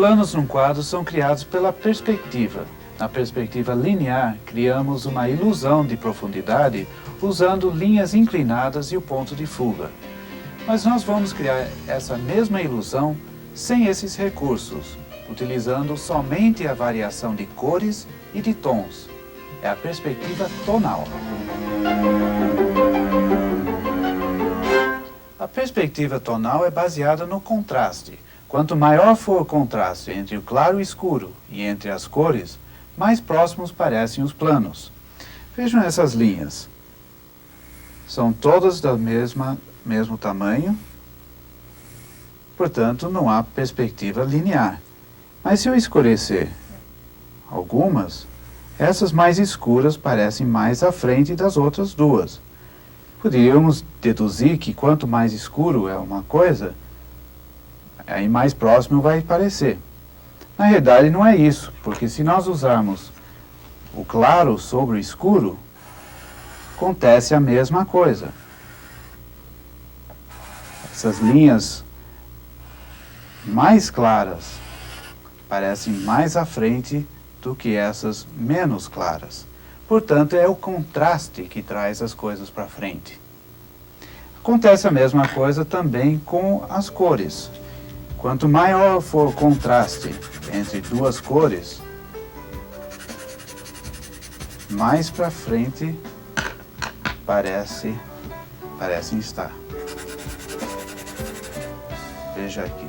planos num quadro são criados pela perspectiva. Na perspectiva linear, criamos uma ilusão de profundidade usando linhas inclinadas e o ponto de fuga. Mas nós vamos criar essa mesma ilusão sem esses recursos, utilizando somente a variação de cores e de tons. É a perspectiva tonal. A perspectiva tonal é baseada no contraste. Quanto maior for o contraste entre o claro e o escuro e entre as cores, mais próximos parecem os planos. Vejam essas linhas. São todas do mesmo tamanho, portanto não há perspectiva linear. Mas se eu escurecer algumas, essas mais escuras parecem mais à frente das outras duas. Poderíamos deduzir que quanto mais escuro é uma coisa, aí mais próximo vai parecer. Na realidade não é isso, porque se nós usarmos o claro sobre o escuro, acontece a mesma coisa. Essas linhas mais claras parecem mais à frente do que essas menos claras. Portanto, é o contraste que traz as coisas para frente. Acontece a mesma coisa também com as cores. Quanto maior for o contraste entre duas cores, mais para frente parecem estar. Veja aqui.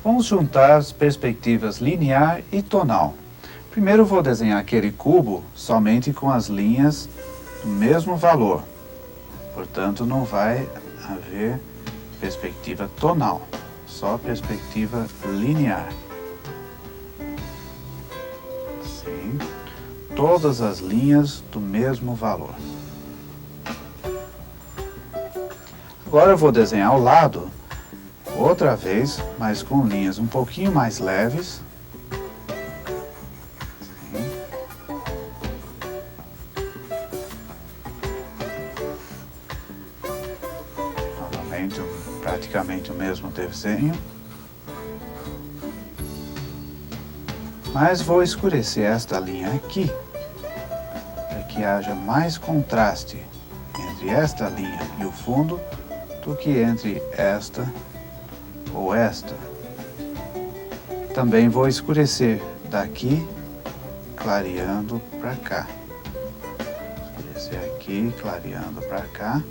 Vamos juntar as perspectivas linear e tonal. Primeiro vou desenhar aquele cubo somente com as linhas do mesmo valor. Portanto, não vai haver perspectiva tonal, só perspectiva linear. Sim, todas as linhas do mesmo valor. Agora eu vou desenhar ao lado, outra vez, mas com linhas um pouquinho mais leves. Praticamente o mesmo desenho, mas vou escurecer esta linha aqui para que haja mais contraste entre esta linha e o fundo do que entre esta ou esta. Também vou escurecer daqui, clareando para cá. Escurecer aqui, clareando para cá.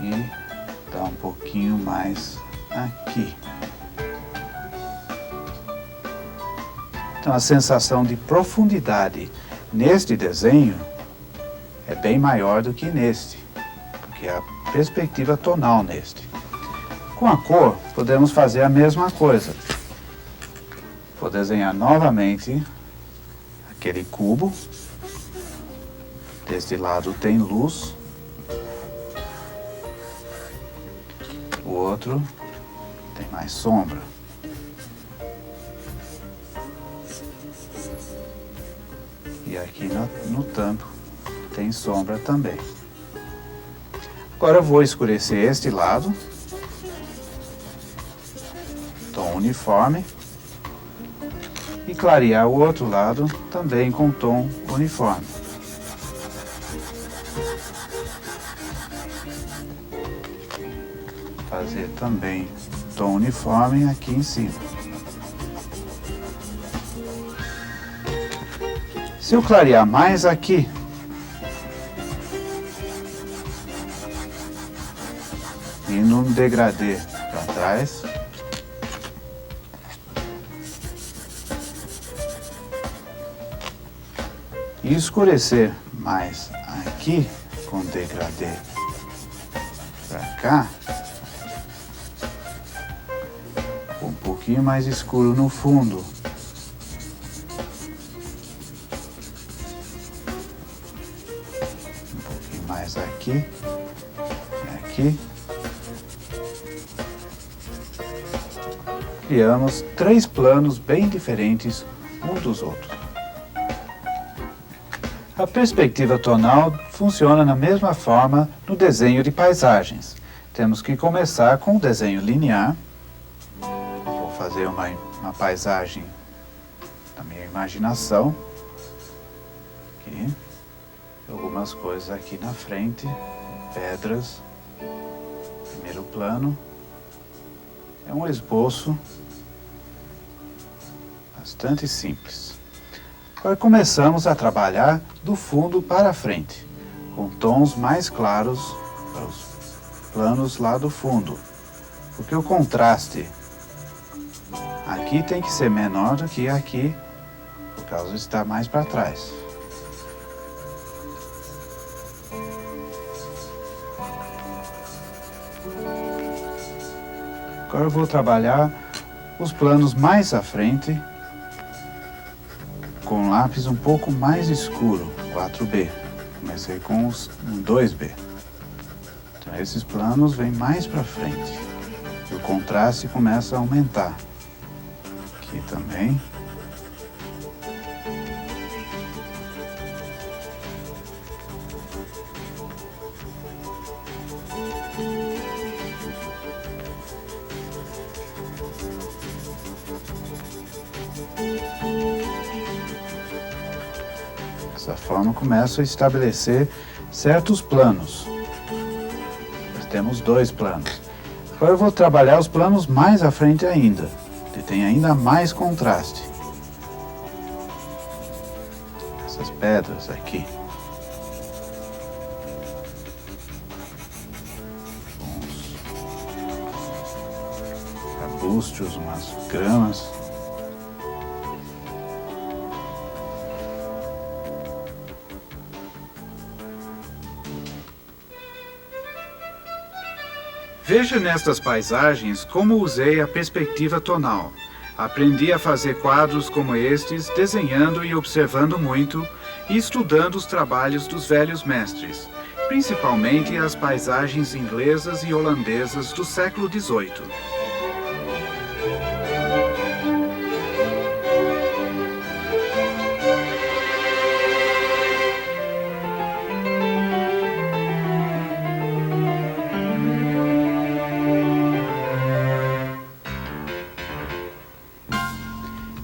E dá um pouquinho mais aqui. Então a sensação de profundidade neste desenho é bem maior do que neste, porque a perspectiva tonal neste. Com a cor podemos fazer a mesma coisa. Vou desenhar novamente aquele cubo. Deste lado tem luz. O outro tem mais sombra. E aqui no tampo tem sombra também. Agora eu vou escurecer este lado. Tom uniforme. E clarear o outro lado também com tom uniforme. Fazer também tom uniforme aqui em cima. Se eu clarear mais aqui, e num degradê para trás, e escurecer mais aqui com degradê para cá, um pouquinho mais escuro no fundo. Um pouquinho mais aqui e aqui. Criamos três planos bem diferentes um dos outros. A perspectiva tonal funciona da mesma forma no desenho de paisagens. Temos que começar com o desenho linear. Vou fazer uma paisagem da minha imaginação. Aqui. Algumas coisas aqui na frente, pedras. Primeiro plano. É um esboço bastante simples. Agora começamos a trabalhar do fundo para frente, com tons mais claros para os planos lá do fundo. Porque o contraste aqui tem que ser menor do que aqui, por causa de estar mais para trás. Agora eu vou trabalhar os planos mais à frente com um lápis um pouco mais escuro, 4B. Comecei com um 2B. Então esses planos vêm mais para frente. E o contraste começa a aumentar. Aqui também. Dessa forma, começo a estabelecer certos planos. Nós temos 2 planos. Agora eu vou trabalhar os planos mais à frente ainda, que tem ainda mais contraste. Essas pedras aqui. Uns arbustos, umas gramas. Veja nestas paisagens como usei a perspectiva tonal. Aprendi a fazer quadros como estes, desenhando e observando muito e estudando os trabalhos dos velhos mestres, principalmente as paisagens inglesas e holandesas do século XVIII.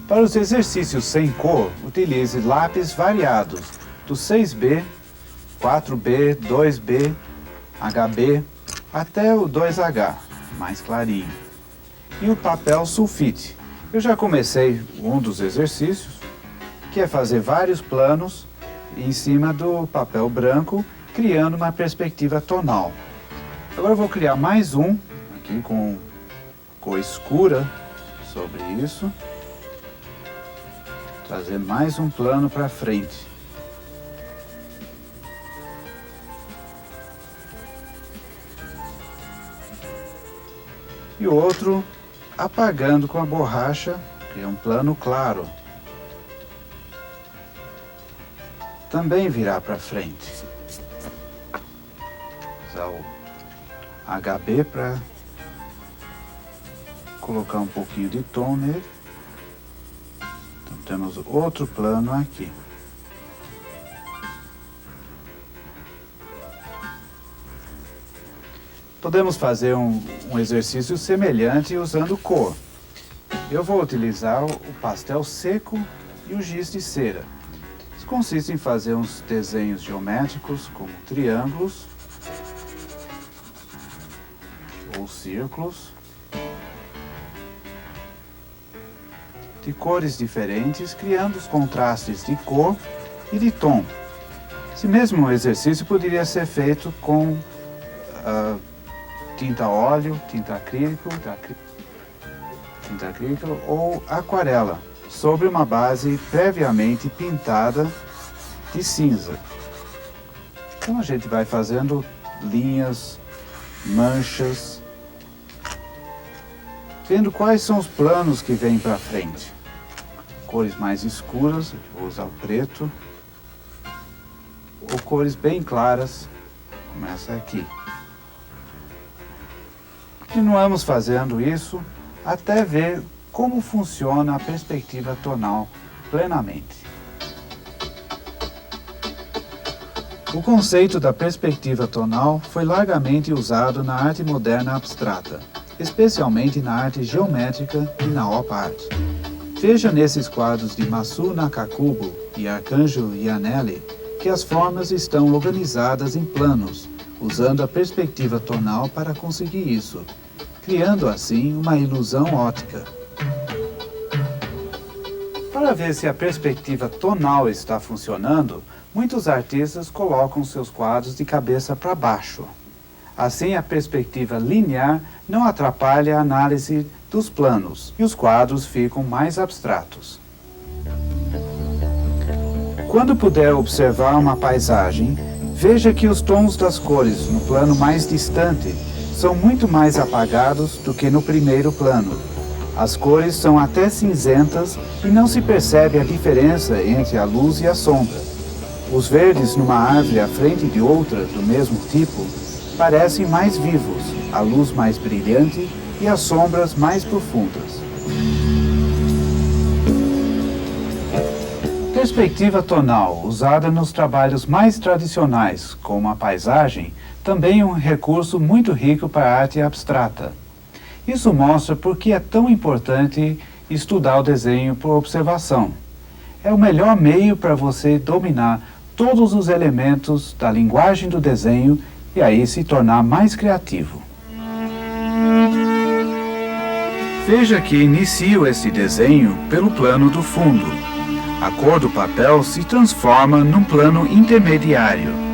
Para os exercícios sem cor, utilize lápis variados, do 6B, 4B, 2B, HB, até o 2H, mais clarinho. E o papel sulfite. Eu já comecei um dos exercícios, que é fazer vários planos em cima do papel branco, criando uma perspectiva tonal. Agora eu vou criar mais um, aqui com cor escura sobre isso. Trazer mais um plano para frente. E outro apagando com a borracha, que é um plano claro. Também virar para frente. Usar o HB para colocar um pouquinho de tom nele. Temos outro plano aqui. Podemos fazer um exercício semelhante usando cor. Eu vou utilizar o pastel seco e o giz de cera. Isso consiste em fazer uns desenhos geométricos como triângulos ou círculos, de cores diferentes, criando os contrastes de cor e de tom. Esse mesmo exercício poderia ser feito com tinta óleo, tinta acrílico ou aquarela, sobre uma base previamente pintada de cinza. Então a gente vai fazendo linhas, manchas, vendo quais são os planos que vêm para frente. Cores mais escuras, vou usar o preto, ou cores bem claras, começa aqui. Continuamos fazendo isso até ver como funciona a perspectiva tonal plenamente. O conceito da perspectiva tonal foi largamente usado na arte moderna abstrata, especialmente na arte geométrica e na op art. Veja nesses quadros de Masu Nakakubo e Arcanjo Iannelli que as formas estão organizadas em planos, usando a perspectiva tonal para conseguir isso, criando assim uma ilusão óptica. Para ver se a perspectiva tonal está funcionando, muitos artistas colocam seus quadros de cabeça para baixo. Assim, a perspectiva linear não atrapalha a análise dos planos e os quadros ficam mais abstratos. Quando puder observar uma paisagem, veja que os tons das cores no plano mais distante são muito mais apagados do que no primeiro plano. As cores são até cinzentas e não se percebe a diferença entre a luz e a sombra. Os verdes numa árvore à frente de outra do mesmo tipo parecem mais vivos, a luz mais brilhante e as sombras mais profundas. Perspectiva tonal, usada nos trabalhos mais tradicionais, como a paisagem, também é um recurso muito rico para a arte abstrata. Isso mostra por que é tão importante estudar o desenho por observação. É o melhor meio para você dominar todos os elementos da linguagem do desenho e aí se tornar mais criativo. Veja que inicio esse desenho pelo plano do fundo. A cor do papel se transforma num plano intermediário.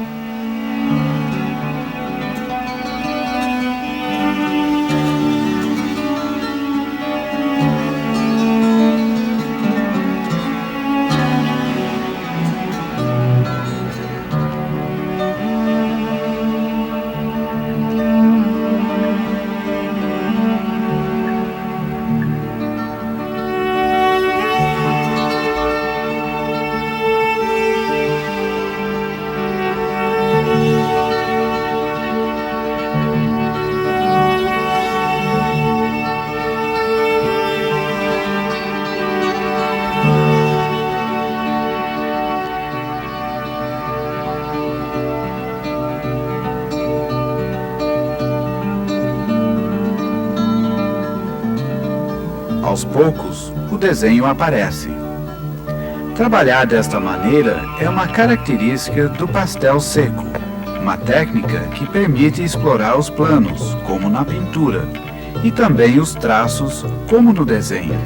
Aos poucos, o desenho aparece. Trabalhar desta maneira é uma característica do pastel seco, uma técnica que permite explorar os planos, como na pintura, e também os traços, como no desenho.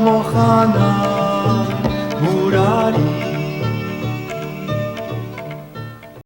Mokhana